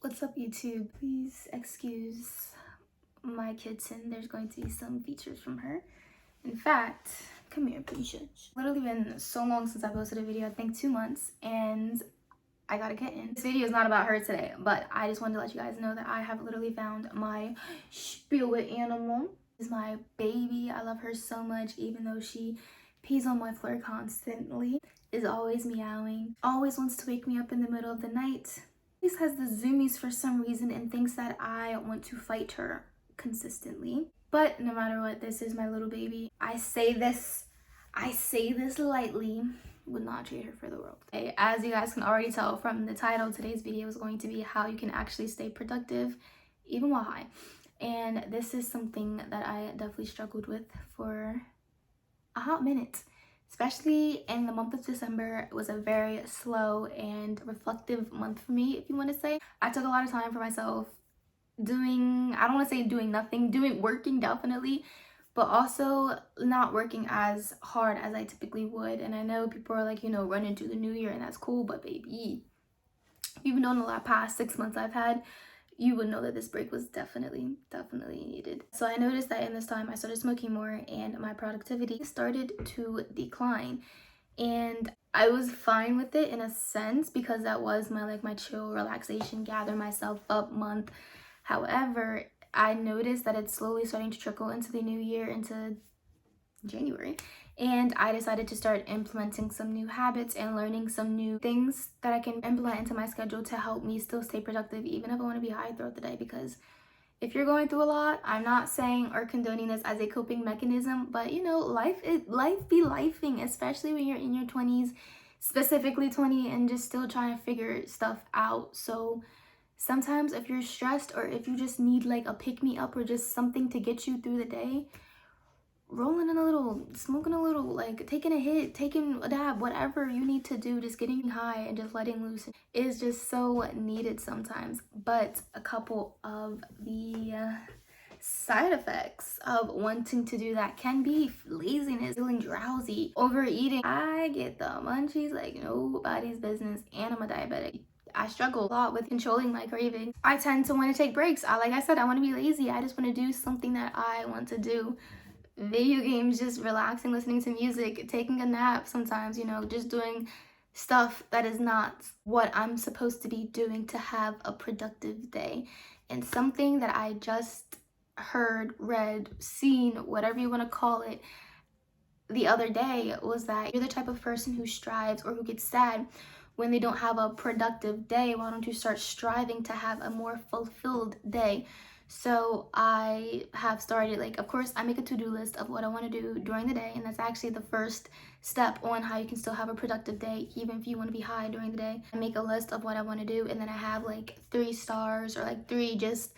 What's up, YouTube? Please excuse my kitten. There's going to be some features from her. In fact, come here, Patience. Literally been so long since I posted a video, I think 2 months, and I got a kitten. This video is not about her today, but I just wanted to let you guys know that I have literally found my spirit animal. This is my baby. I love her so much, even though she pees on my floor constantly, is always meowing, always wants to wake me up in the middle of the night. Always has the zoomies for some reason and thinks that I want to fight her consistently. But no matter what, this is my little baby. I say this lightly, would not trade her for the world. Okay, as you guys can already tell from the title, today's video is going to be how you can actually stay productive even while high. And this is something that I definitely struggled with for a hot minute, especially in the month of December. It was a very slow and reflective month for me, if you want to say. I took a lot of time for myself doing, I don't want to say doing nothing, working definitely, but also not working as hard as I typically would. And I know people are like, running to the new year, and that's cool, but baby, even though in the past 6 months I've had, you would know that this break was definitely needed. So I noticed that in this time I started smoking more and my productivity started to decline. And I was fine with it in a sense because that was my chill, relaxation, gather myself up month. However, I noticed that it's slowly starting to trickle into the new year, into January, and I decided to start implementing some new habits and learning some new things that I can implement into my schedule to help me still stay productive even if I want to be high throughout the day. Because if you're going through a lot, I'm not saying or condoning this as a coping mechanism, but life be lifing, especially when you're in your 20s, specifically 20, and just still trying to figure stuff out. So sometimes if you're stressed or if you just need like a pick-me-up or just something to get you through the day, rolling in a little, smoking a little, like taking a hit, taking a dab, whatever you need to do, just getting high and just letting loose is just so needed sometimes. But a couple of the side effects of wanting to do that can be laziness, feeling drowsy, overeating. I get the munchies like nobody's business, and I'm a diabetic. I struggle a lot with controlling my cravings. I tend to want to take breaks. Like I said, I want to be lazy. I just want to do something that I want to do. Video games, just relaxing, listening to music, taking a nap sometimes, just doing stuff that is not what I'm supposed to be doing to have a productive day. And something that I just heard, read, seen, whatever you want to call it, the other day was that you're the type of person who strives or who gets sad when they don't have a productive day. Why don't you start striving to have a more fulfilled day? So I have started, of course, I make a to-do list of what I want to do during the day, and that's actually the first step on how you can still have a productive day, even if you want to be high during the day. I make a list of what I want to do, and then I have 3 stars or 3 just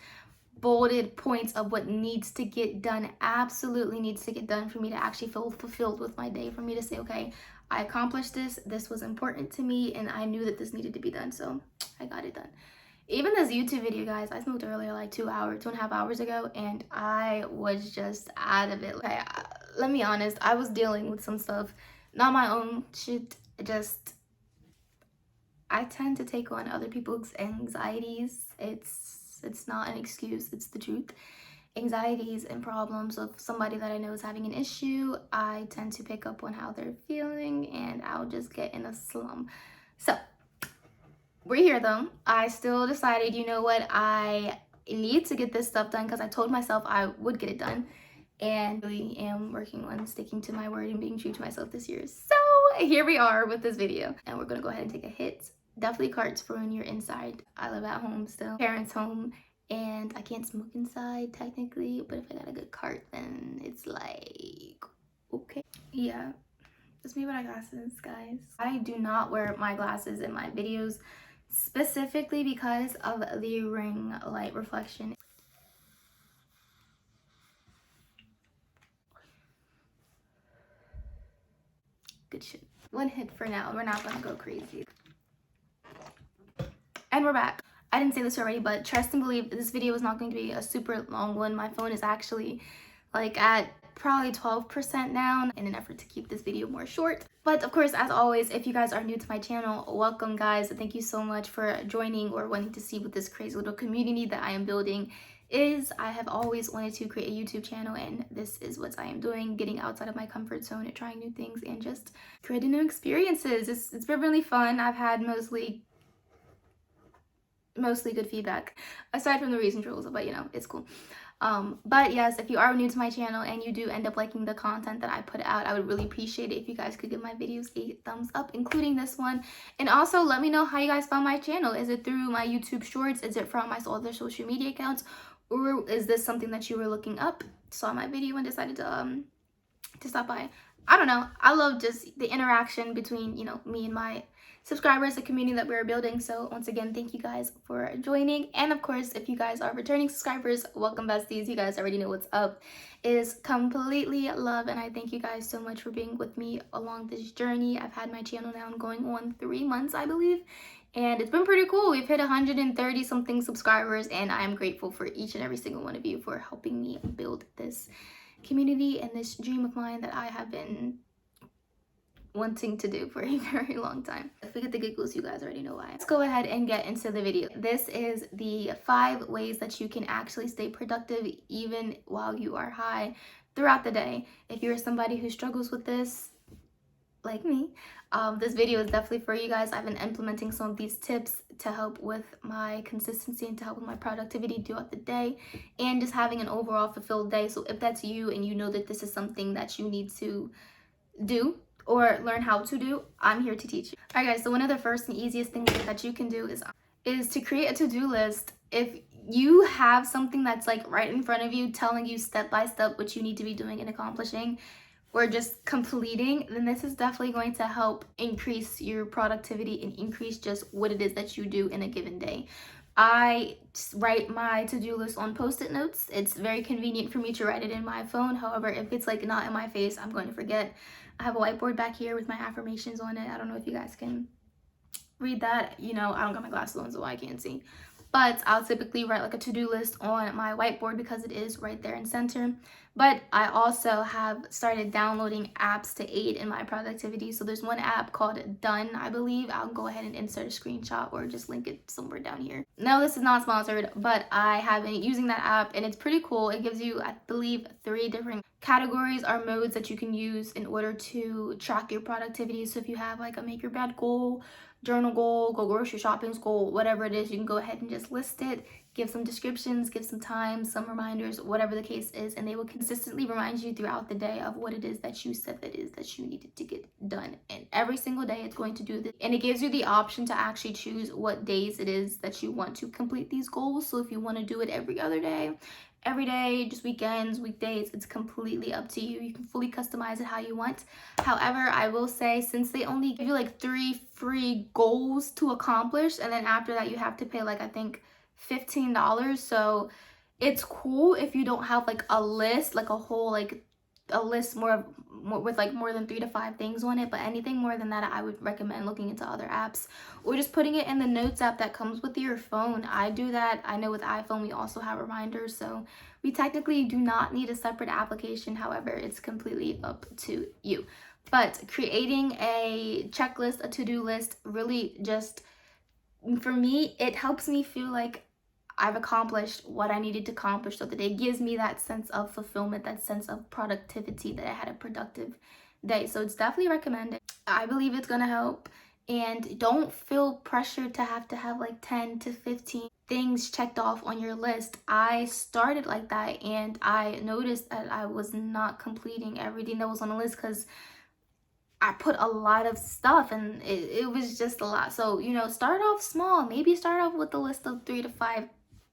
bolded points of what needs to get done, absolutely needs to get done for me to actually feel fulfilled with my day, for me to say, okay, I accomplished this was important to me, and I knew that this needed to be done, so I got it done. Even this YouTube video, guys, I smoked earlier 2.5 hours ago, and I was just out of it. Okay, let me be honest, I was dealing with some stuff, not my own shit, just I tend to take on other people's anxieties. It's not an excuse, it's the truth. Anxieties and problems of somebody that I know is having an issue, I tend to pick up on how they're feeling, and I'll just get in a slum. So we're here though. I still decided, you know what, I need to get this stuff done because I told myself I would get it done, and really am working on sticking to my word and being true to myself this year. So here we are with this video, and we're gonna go ahead and take a hit. Definitely carts for when you're inside. I live at home still, parents' home, and I can't smoke inside technically, but if I got a good cart, then it's okay. Yeah, that's me without glasses, guys. I do not wear my glasses in my videos, specifically because of the ring light reflection. Good shit. One hit for now. We're not gonna go crazy. And we're back. I didn't say this already, but trust and believe this video is not going to be a super long one. My phone is actually at probably 12% down in an effort to keep this video more short. But of course, as always, if you guys are new to my channel, welcome guys. Thank you so much for joining or wanting to see what this crazy little community that I am building is. I have always wanted to create a YouTube channel, and this is what I am doing, getting outside of my comfort zone and trying new things and just creating new experiences. It's been really fun. I've had mostly good feedback aside from the recent trolls, but you know, it's cool. But yes, if you are new to my channel and you do end up liking the content that I put out, I would really appreciate it if you guys could give my videos a thumbs up, including this one. And also let me know how you guys found my channel. Is it through my YouTube shorts? Is it from my other social media accounts? Or is this something that you were looking up, saw my video and decided to stop by? I don't know. I love just the interaction between, you know, me and my subscribers, the community that we're building. So once again, thank you guys for joining. And of course, if you guys are returning subscribers, welcome besties. You guys already know what's up. It is completely love, and I thank you guys so much for being with me along this journey. I've had my channel now going on 3 months, I believe, and it's been pretty cool. We've hit 130 something subscribers, and I am grateful for each and every single one of you for helping me build this community and this dream of mine that I have been wanting to do for a very long time. If we get the giggles, you guys already know why. Let's go ahead and get into the video. This is the 5 ways that you can actually stay productive even while you are high throughout the day. If you're somebody who struggles with this, like me, this video is definitely for you guys. I've been implementing some of these tips to help with my consistency and to help with my productivity throughout the day and just having an overall fulfilled day. So if that's you and you know that this is something that you need to do or learn how to do, I'm here to teach you. All right guys, so one of the first and easiest things that you can do is to create a to-do list. If you have something that's like right in front of you telling you step by step what you need to be doing and accomplishing or just completing, then this is definitely going to help increase your productivity and increase just what it is that you do in a given day. I write my to-do list on post-it notes. It's very convenient for me to write it in my phone. However, if it's like not in my face, I'm going to forget. I have a whiteboard back here with my affirmations on it. I don't know if you guys can read that. You know, I don't got my glasses on, so I can't see. But I'll typically write like a to-do list on my whiteboard because it is right there in center. But I also have started downloading apps to aid in my productivity. So there's one app called Done, I believe. I'll go ahead and insert a screenshot or just link it somewhere down here. No, this is not sponsored, but I have been using that app and it's pretty cool. It gives you, I believe, 3 different categories or modes that you can use in order to track your productivity. So if you have like a make your bed goal, journal goal, go grocery shopping goal, whatever it is, you can go ahead and just list it, give some descriptions, give some time, some reminders, whatever the case is, and they will consistently remind you throughout the day of what it is that you said that is that you needed to get done. And every single day it's going to do this, and it gives you the option to actually choose what days it is that you want to complete these goals. So if you want to do it every other day, every day, just weekends, weekdays, it's completely up to you. You can fully customize it how you want. However, I will say, since they only give you like 3 free goals to accomplish, and then after that you have to pay like, I think, $15. So it's cool if you don't have like a list, like a whole like a list more with like more than 3 to 5 things on it. But anything more than that, I would recommend looking into other apps or just putting it in the notes app that comes with your phone. I do that. I know with iPhone we also have reminders, so we technically do not need a separate application. However, it's completely up to you. But creating a checklist, a to-do list, really just, for me, it helps me feel like I've accomplished what I needed to accomplish so that it gives me that sense of fulfillment, that sense of productivity, that I had a productive day. So it's definitely recommended. I believe it's gonna help. And don't feel pressured to have like 10 to 15 things checked off on your list. I started like that and I noticed that I was not completing everything that was on the list because I put a lot of stuff and it was just a lot. So, you know, start off small. Maybe start off with a list of 3 to 5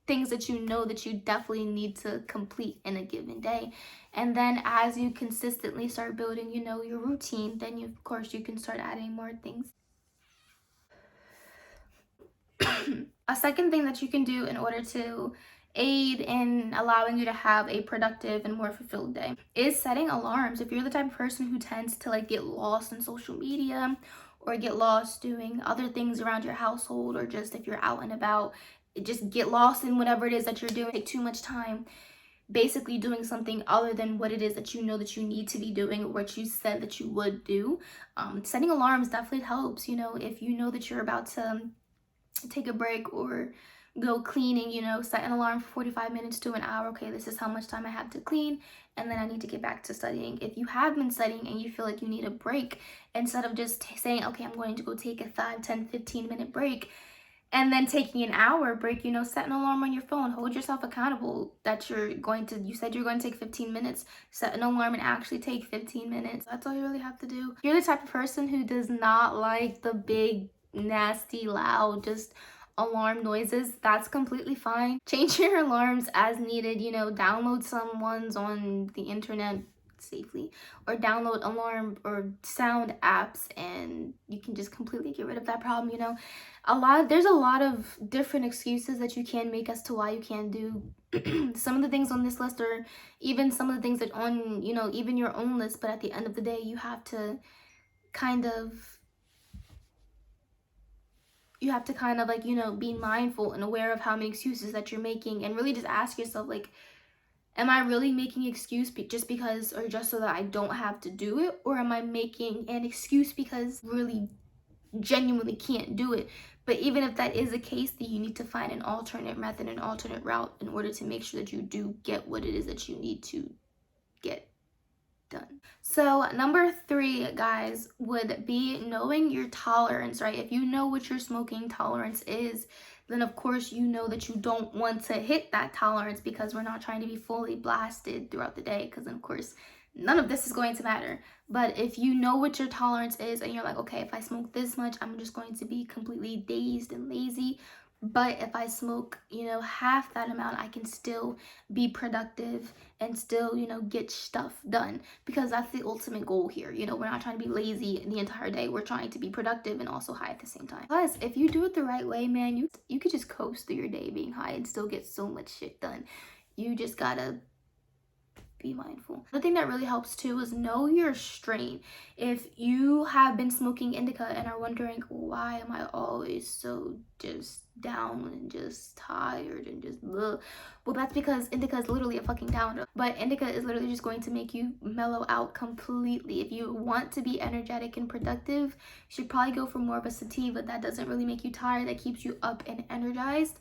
things that you know that you definitely need to complete in a given day. And then as you consistently start building, you know, your routine, then you, of course, you can start adding more things. A second thing that you can do in order to aid in allowing you to have a productive and more fulfilled day is setting alarms. If you're the type of person who tends to like get lost in social media or get lost doing other things around your household, or just if you're out and about, just get lost in whatever it is that you're doing, take too much time, basically doing something other than what it is that you know that you need to be doing, or what you said that you would do. Setting alarms definitely helps. You know, if you know that you're about to take a break or go cleaning, you know, set an alarm for 45 minutes to an hour. Okay, this is how much time I have to clean, and then I need to get back to studying. If you have been studying and you feel like you need a break, instead of just saying, okay, I'm going to go take a 5, 10, 15-minute break, and then taking an hour break, you know, set an alarm on your phone. Hold yourself accountable that you said you're going to take 15 minutes. Set an alarm and actually take 15 minutes. That's all you really have to do. If you're the type of person who does not like the big, nasty, loud, just alarm noises, that's completely fine. Change your alarms as needed. You know, download some ones on the internet safely, or download alarm or sound apps, and you can just completely get rid of that problem. You know, there's a lot of different excuses that you can make as to why you can't do some of the things on this list, or even some of the things that on, you know, even your own list. But at the end of the day, you have to kind of like, you know, be mindful and aware of how many excuses that you're making, and really just ask yourself, like, am I really making an excuse just because, or just so that I don't have to do it? Or am I making an excuse because really genuinely can't do it? But even if that is the case, then you need to find an alternate method, an alternate route, in order to make sure that you do get what it is that you need to get done. So number 3, guys, would be knowing your tolerance, right? If you know what your smoking tolerance is, then of course you know that you don't want to hit that tolerance, because we're not trying to be fully blasted throughout the day, because then of course none of this is going to matter. But if you know what your tolerance is, and you're like, okay, if I smoke this much, I'm just going to be completely dazed and lazy. But if I smoke, you know, half that amount, I can still be productive and still, you know, get stuff done, because that's the ultimate goal here. You know, we're not trying to be lazy the entire day. We're trying to be productive and also high at the same time. Plus, if you do it the right way, man, you could just coast through your day being high and still get so much shit done. You just gotta be mindful. The thing that really helps too is know your strain. If you have been smoking indica and are wondering, why am I always so just down and just tired and just ugh, well, that's because indica is literally a fucking downer. But indica is literally just going to make you mellow out completely. If you want to be energetic and productive, you should probably go for more of a sativa that doesn't really make you tired, that keeps you up and energized.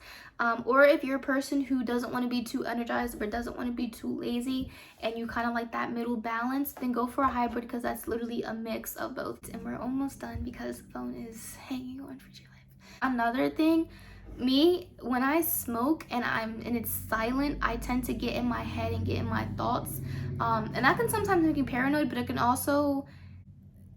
Or if you're a person who doesn't want to be too energized but doesn't want to be too lazy, and you kind of like that middle balance, then go for a hybrid, because that's literally a mix of both. And we're almost done because the phone is hanging on for dear life. Another thing, me, when I smoke and it's silent, I tend to get in my head and get in my thoughts, and that can sometimes make me paranoid, but it can also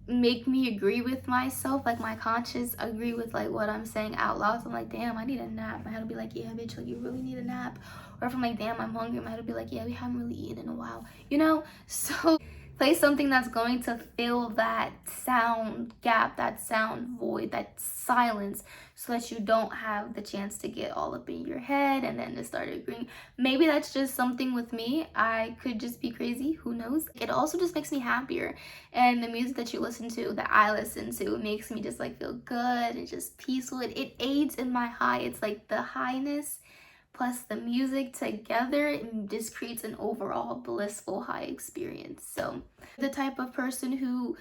make me agree with myself, like my conscience agree with like what I'm saying out loud. So I'm like, damn, I need a nap. My head will be like, yeah, bitch, like you really need a nap. Or if I'm like, damn, I'm hungry, my head will be like, yeah, we haven't really eaten in a while, you know? So play something that's going to fill that sound gap, that sound void, that silence, so that you don't have the chance to get all up in your head and then to start agreeing. Maybe that's just something with me. I could just be crazy, who knows? It also just makes me happier. And the music that you listen to, that I listen to, makes me just like feel good and just peaceful. It aids in my high. It's like the highness plus the music together, it just creates an overall blissful high experience. So the type of person who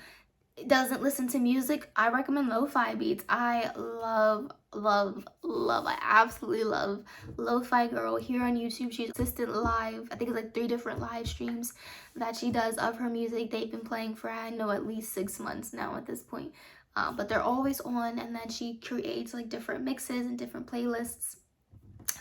doesn't listen to music, I recommend lo-fi beats. I love, I absolutely love Lo-Fi Girl here on YouTube. She's consistent live, I think it's like 3 different live streams that she does of her music. They've been playing for, I know, at least 6 months now at this point, but they're always on. And then she creates like different mixes and different playlists,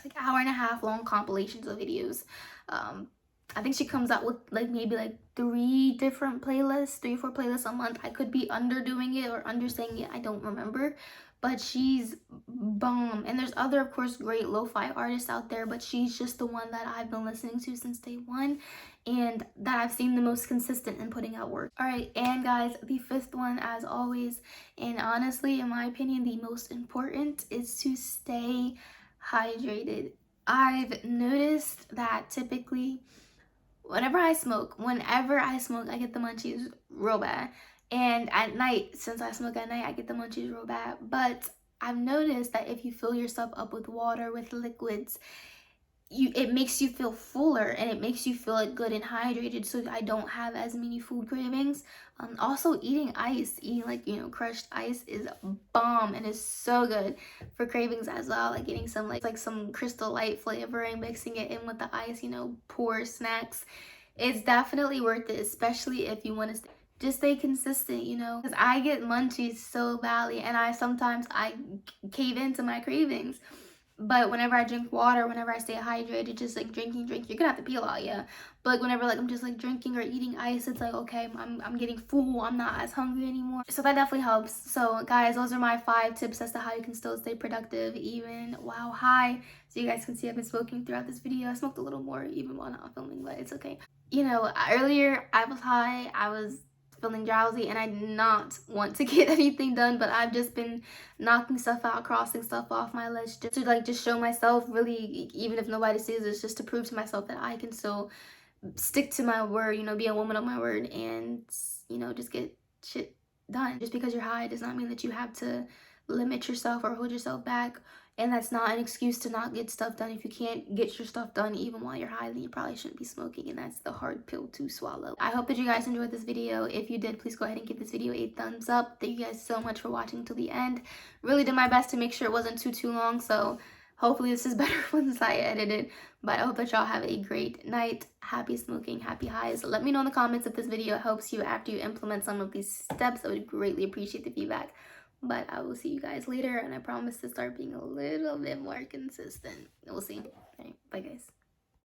like hour-and-a-half long compilations of videos. I think she comes out with like maybe like 3 different playlists, 3 or 4 playlists a month. I could be underdoing it or undersaying it, I don't remember, but she's bomb. And there's other, of course, great lo-fi artists out there, but she's just the one that I've been listening to since day one, and that I've seen the most consistent in putting out work. All right, and guys, the 5th one, as always, and honestly, in my opinion, the most important, is to stay hydrated. I've noticed that typically whenever I smoke, I get the munchies real bad. And at night, since I smoke at night, I get the munchies real bad. But I've noticed that if you fill yourself up with water, with liquids, it makes you feel fuller, and it makes you feel like good and hydrated, so I don't have as many food cravings. Also, eating ice, eating like, you know, crushed ice is bomb and is so good for cravings as well. Like getting some like some Crystal Light flavor and mixing it in with the ice, you know, pour snacks. It's definitely worth it, especially if you want to just stay consistent, you know, because I get munchies so badly, and sometimes I cave into my cravings. But whenever I drink water, whenever I stay hydrated, just like drinking, you're gonna have to pee a lot, yeah. But like whenever like I'm just like drinking or eating ice, it's like, okay, I'm getting full, I'm not as hungry anymore. So that definitely helps. So guys, those are my 5 tips as to how you can still stay productive even while high. So you guys can see I've been smoking throughout this video. I smoked a little more even while not filming, but it's okay. You know, earlier I was high, I was feeling drowsy, and I did not want to get anything done, but I've just been knocking stuff out, crossing stuff off my list, just to like just show myself, really, even if nobody sees this, just to prove to myself that I can still stick to my word, you know, be a woman of my word, and, you know, just get shit done. Just because you're high does not mean that you have to limit yourself or hold yourself back. And that's not an excuse to not get stuff done. If you can't get your stuff done even while you're high, then you probably shouldn't be smoking, and that's the hard pill to swallow. I hope that you guys enjoyed this video. If you did, please go ahead and give this video a thumbs up. Thank you guys so much for watching till the end. Really did my best to make sure it wasn't too long, so hopefully this is better once I edit it. But I hope that y'all have a great night. Happy smoking, happy highs. Let me know in the comments if this video helps you after you implement some of these steps. I would greatly appreciate the feedback. But I will see you guys later, and I promise to start being a little bit more consistent. We'll see. All right, bye guys.